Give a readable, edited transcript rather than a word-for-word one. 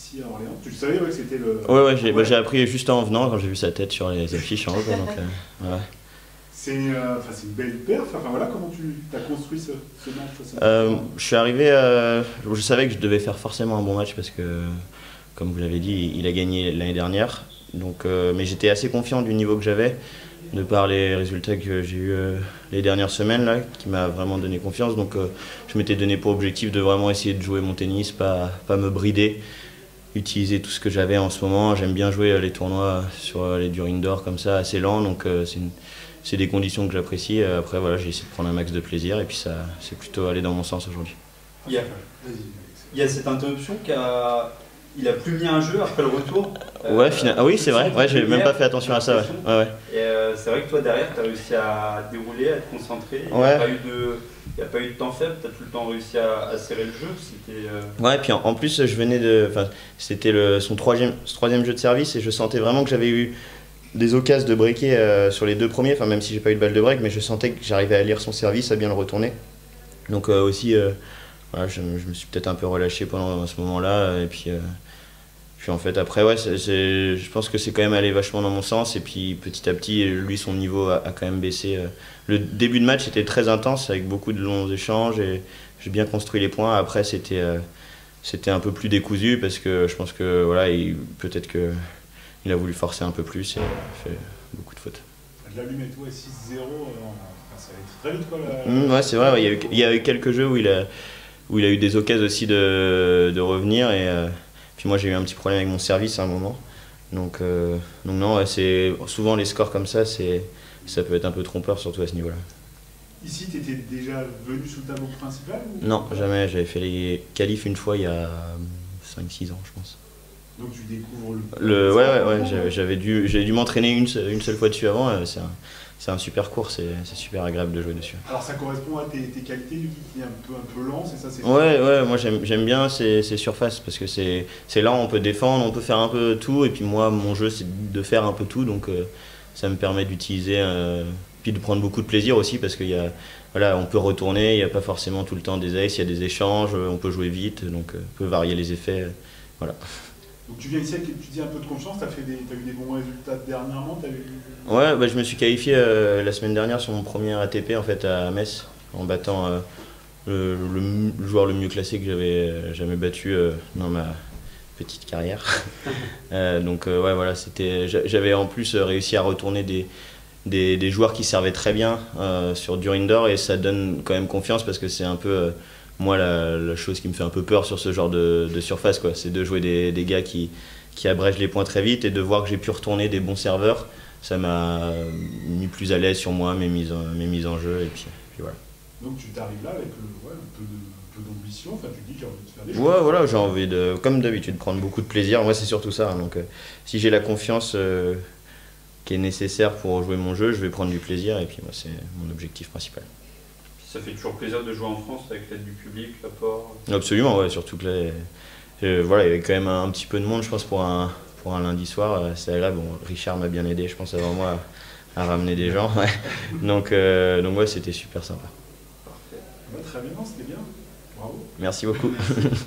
ici à Orléans. Tu le savais que c'était le... Ouais, j'ai appris juste en venant, quand j'ai vu sa tête sur les affiches en haut. Donc, ouais. C'est une belle perf. Enfin, voilà, comment tu as construit ce match je suis arrivé, je savais que je devais faire forcément un bon match parce que, comme vous l'avez dit, il a gagné l'année dernière. Donc, mais j'étais assez confiant du niveau que j'avais, de par les résultats que j'ai eu les dernières semaines, là, qui m'a vraiment donné confiance. Donc, je m'étais donné pour objectif de vraiment essayer de jouer mon tennis, pas me brider, utiliser tout ce que j'avais en ce moment. J'aime bien jouer les tournois sur les durs indoor comme ça, assez lents. Donc, c'est des conditions que j'apprécie. Après, voilà, j'ai essayé de prendre un max de plaisir et puis ça, c'est plutôt allé dans mon sens aujourd'hui. Il y a cette interruption il a plus mis un jeu après le retour. Ouais, oui, c'est vrai. Ouais, j'ai même pas fait attention à ça. Ouais. Et c'est vrai que toi, derrière, tu as réussi à dérouler, à te concentrer. Il n'y a pas eu de temps faible, tu as tout le temps réussi à serrer le jeu. Ouais, puis en plus, je venais de. C'était son troisième jeu de service et je sentais vraiment que j'avais eu des occasions de breaker sur les deux premiers, enfin même si j'ai pas eu de balle de break, mais je sentais que j'arrivais à lire son service, à bien le retourner. Donc aussi, voilà, je me suis peut-être un peu relâché pendant ce moment-là. Et puis en fait après, ouais, je pense que c'est quand même allé vachement dans mon sens. Et puis petit à petit, lui, son niveau a quand même baissé. Le début de match était très intense avec beaucoup de longs échanges et j'ai bien construit les points. Après, c'était un peu plus décousu parce que je pense que voilà, peut-être que il a voulu forcer un peu plus et a fait beaucoup de fautes. De l'allumer tout à 6-0, ça allait très vite quoi. Ouais, c'est vrai, ouais, il y a eu quelques jeux où il a eu des occasions aussi de revenir et puis moi j'ai eu un petit problème avec mon service à un moment. Donc non, ouais, c'est souvent les scores comme ça, ça peut être un peu trompeur, surtout à ce niveau-là. Ici, tu étais déjà venu sous le tableau principal ou... Non, jamais, j'avais fait les qualifs une fois il y a 5-6 ans je pense. Donc tu découvres Ouais, j'avais dû m'entraîner une seule fois dessus avant. C'est un super cours, c'est super agréable de jouer dessus. Alors ça correspond à tes qualités, du coup, qui est un peu lent, c'est ça? Ouais, moi j'aime bien ces surfaces parce que c'est lent, on peut défendre, on peut faire un peu tout. Et puis moi, mon jeu, c'est de faire un peu tout. Donc ça me permet d'utiliser, puis de prendre beaucoup de plaisir aussi parce qu'il y a, voilà, on peut retourner, il n'y a pas forcément tout le temps des aces, il y a des échanges, on peut jouer vite, donc on peut varier les effets. Voilà. Donc tu viens ici avec, tu dis un peu de confiance, t'as eu des bons résultats dernièrement, Ouais, je me suis qualifié la semaine dernière sur mon premier ATP en fait à Metz en battant le joueur le mieux classé que j'avais jamais battu dans ma petite carrière. Donc ouais, voilà, j'avais en plus réussi à retourner des joueurs qui servaient très bien sur dur indoor et ça donne quand même confiance parce que c'est un peu moi la chose qui me fait un peu peur sur ce genre de surface, quoi, c'est de jouer des gars qui abrègent les points très vite et de voir que j'ai pu retourner des bons serveurs. Ça m'a mis plus à l'aise sur moi, mes mises en jeu et puis voilà. Donc tu t'arrives là avec un peu d'ambition, enfin tu dis qu'il y a envie de faire des choses. Ouais, voilà, j'ai envie de, comme d'habitude, prendre beaucoup de plaisir. Moi c'est surtout ça, hein, donc si j'ai la confiance qui est nécessaire pour jouer mon jeu, je vais prendre du plaisir et puis moi c'est mon objectif principal. Ça fait toujours plaisir de jouer en France avec l'aide du public, l'apport. Absolument, ouais, surtout que là, voilà, il y avait quand même un petit peu de monde, je pense, pour un lundi soir. C'est agréable. Bon, Richard m'a bien aidé, je pense, avant moi à ramener des gens. Ouais. Donc ouais, c'était super sympa. Parfait. Très bien, c'était bien. Bravo. Merci beaucoup. Merci.